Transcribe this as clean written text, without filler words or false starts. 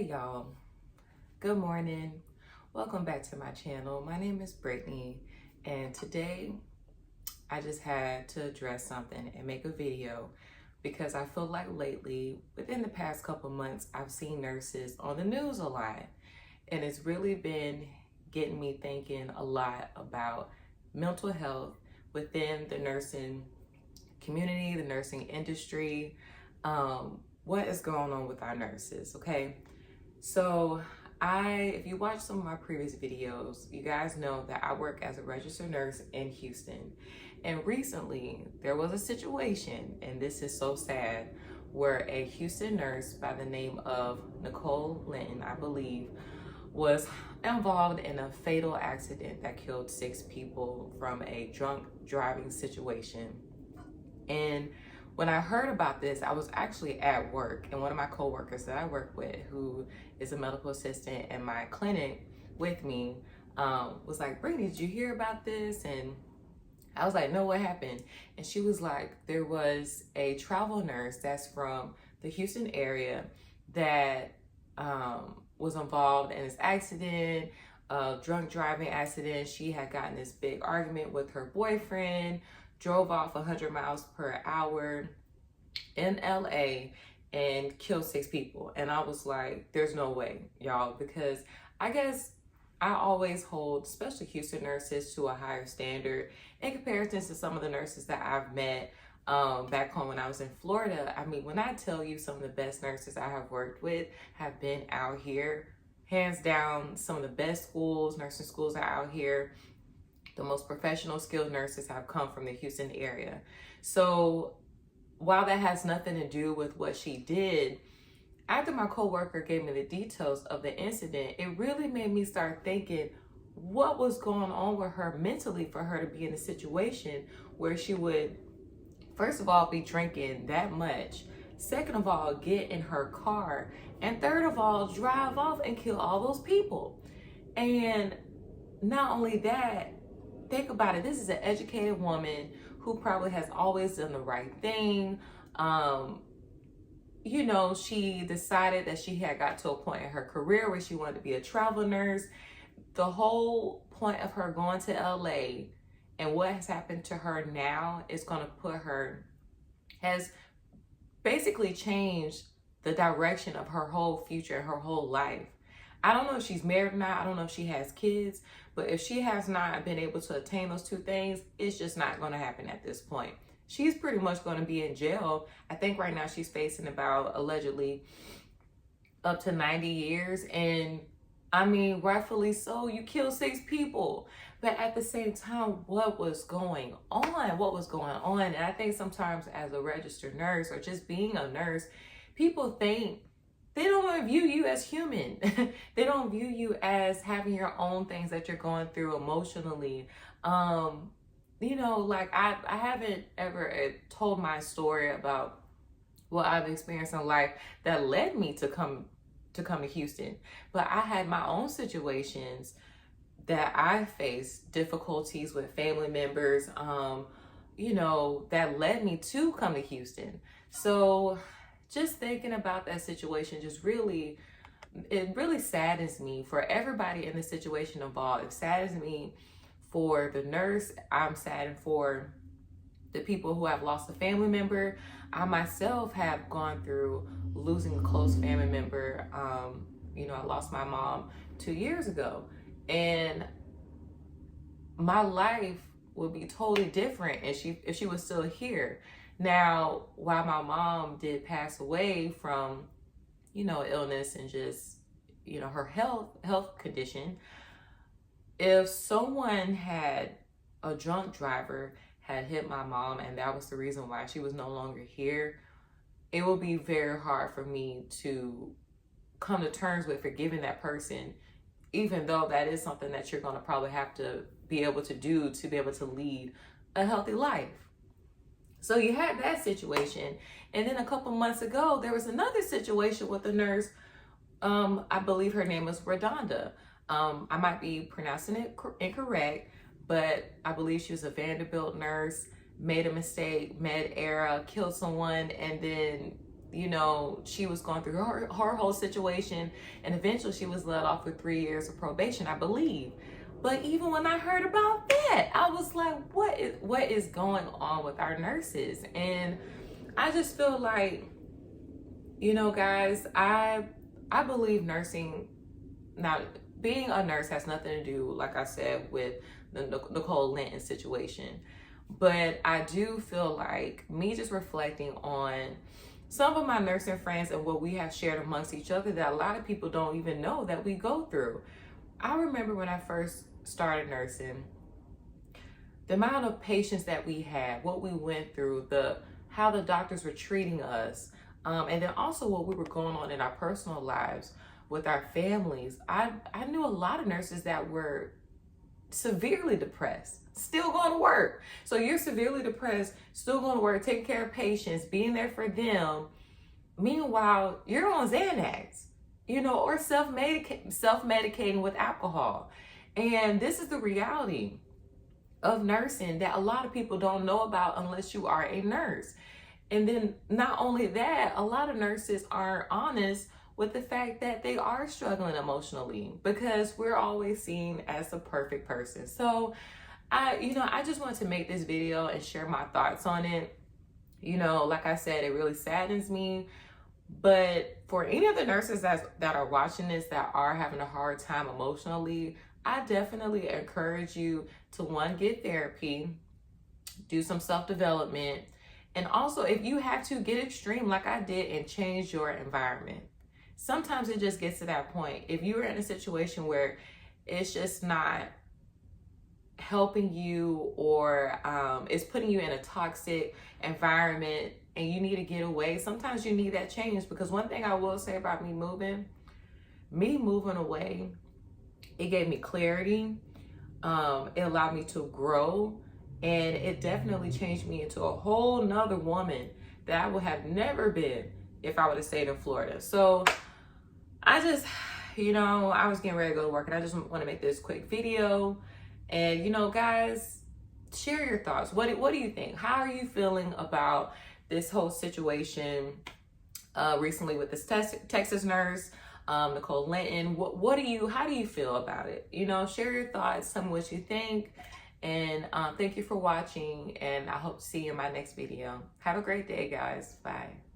y'all, good morning. Welcome back to my channel. My name is Brittany, and today I just had to address something and make a video because I feel like lately, within the past couple months, I've seen nurses on the news a lot, and it's really been getting me thinking a lot about mental health within the nursing community, the nursing industry. What is going on with our nurses, okay? So if you watch some of my previous videos, you guys know that I work as a registered nurse in Houston. And recently there was a situation, and this is so sad, where a Houston nurse by the name of Nicole Linton, I believe, was involved in a fatal accident that killed 6 people from a drunk driving situation. And when I heard about this, I was actually at work, and one of my coworkers that I work with, who is a medical assistant in my clinic with me, was like, Brittany, did you hear about this? And I was like, no, what happened? And she was like, there was a travel nurse that's from the Houston area that was involved in this accident, drunk driving accident. She had gotten this big argument with her boyfriend, drove off 100 miles per hour in LA and killed 6 people. And I was like, there's no way, y'all, because I guess I always hold, especially Houston nurses, to a higher standard in comparison to some of the nurses that I've met back home when I was in Florida. I mean, when I tell you some of the best nurses I have worked with have been out here, hands down, some of the best schools, nursing schools are out here. The most professional, skilled nurses have come from the Houston area. So while that has nothing to do with what she did, after my coworker gave me the details of the incident, it really made me start thinking what was going on with her mentally for her to be in a situation where she would, first of all, be drinking that much, second of all, get in her car, and third of all, drive off and kill all those people. And not only that, think about it, this is an educated woman who probably has always done the right thing. You know, she decided that she had got to a point in her career where she wanted to be a travel nurse. The whole point of her going to LA and what has happened to her now is going to put her, has basically changed the direction of her whole future, her whole life. I don't know if she's married or not. I don't know if she has kids, but if she has not been able to attain those 2 things, it's just not going to happen at this point. She's pretty much going to be in jail. I think right now she's facing about, allegedly, up to 90 years. And I mean, rightfully so, you killed 6 people. But at the same time, what was going on? What was going on? And I think sometimes as a registered nurse or just being a nurse, people think they don't view you as human. They don't view you as having your own things that you're going through emotionally. You know, like I haven't ever told my story about what I've experienced in life that led me to come to Houston. But I had my own situations that I faced, difficulties with family members, you know, that led me to come to Houston. So just thinking about that situation just really, it really saddens me for everybody in the situation involved. It saddens me for the nurse. I'm saddened for the people who have lost a family member. I myself have gone through losing a close family member. You know, I lost my mom 2 years ago, and my life would be totally different if she was still here. Now, while my mom did pass away from, you know, illness and just, you know, her health condition, if someone had, a drunk driver had hit my mom and that was the reason why she was no longer here, it would be very hard for me to come to terms with forgiving that person, even though that is something that you're going to probably have to be able to do to be able to lead a healthy life. So you had that situation. And then a couple months ago, there was another situation with a nurse. I believe her name was Redonda. I might be pronouncing it incorrect, but I believe she was a Vanderbilt nurse, made a mistake, med era, killed someone, and then you know, she was going through her whole situation, and eventually she was let off with 3 years of probation, I believe. But even when I heard about that, I was like, what is going on with our nurses? And I just feel like, you know, guys, I believe nursing, now being a nurse has nothing to do, like I said, with the Nicole Linton situation. But I do feel like, me just reflecting on some of my nursing friends and what we have shared amongst each other, that a lot of people don't even know that we go through. I remember when I first started nursing, the amount of patients that we had, what we went through, how the doctors were treating us, and then also what we were going on in our personal lives with our families. I knew a lot of nurses that were severely depressed, still going to work. So you're severely depressed, still going to work, taking care of patients, being there for them. Meanwhile, you're on Xanax, you know, or self-medicating with alcohol. And this is the reality of nursing that a lot of people don't know about unless you are a nurse. And then not only that, a lot of nurses aren't honest with the fact that they are struggling emotionally, because we're always seen as the perfect person. So I just wanted to make this video and share my thoughts on it. You know, like I said, it really saddens me. But for any of the nurses that are watching this that are having a hard time emotionally, I definitely encourage you to, one, get therapy, do some self-development, and also, if you have to, get extreme like I did and change your environment. Sometimes it just gets to that point. If you're in a situation where it's just not helping you, or it's putting you in a toxic environment and you need to get away, sometimes you need that change. Because one thing I will say about me moving away, it gave me clarity. It allowed me to grow, and it definitely changed me into a whole nother woman that I would have never been if I would have stayed in Florida. So I just, I was getting ready to go to work, and I just want to make this quick video. And, guys, share your thoughts. What do you think? How are you feeling about this whole situation recently with this Texas nurse, Nicole Linton? How do you feel about it? Share your thoughts. Tell me what you think. And thank you for watching, and I hope to see you in my next video. Have a great day, guys. Bye.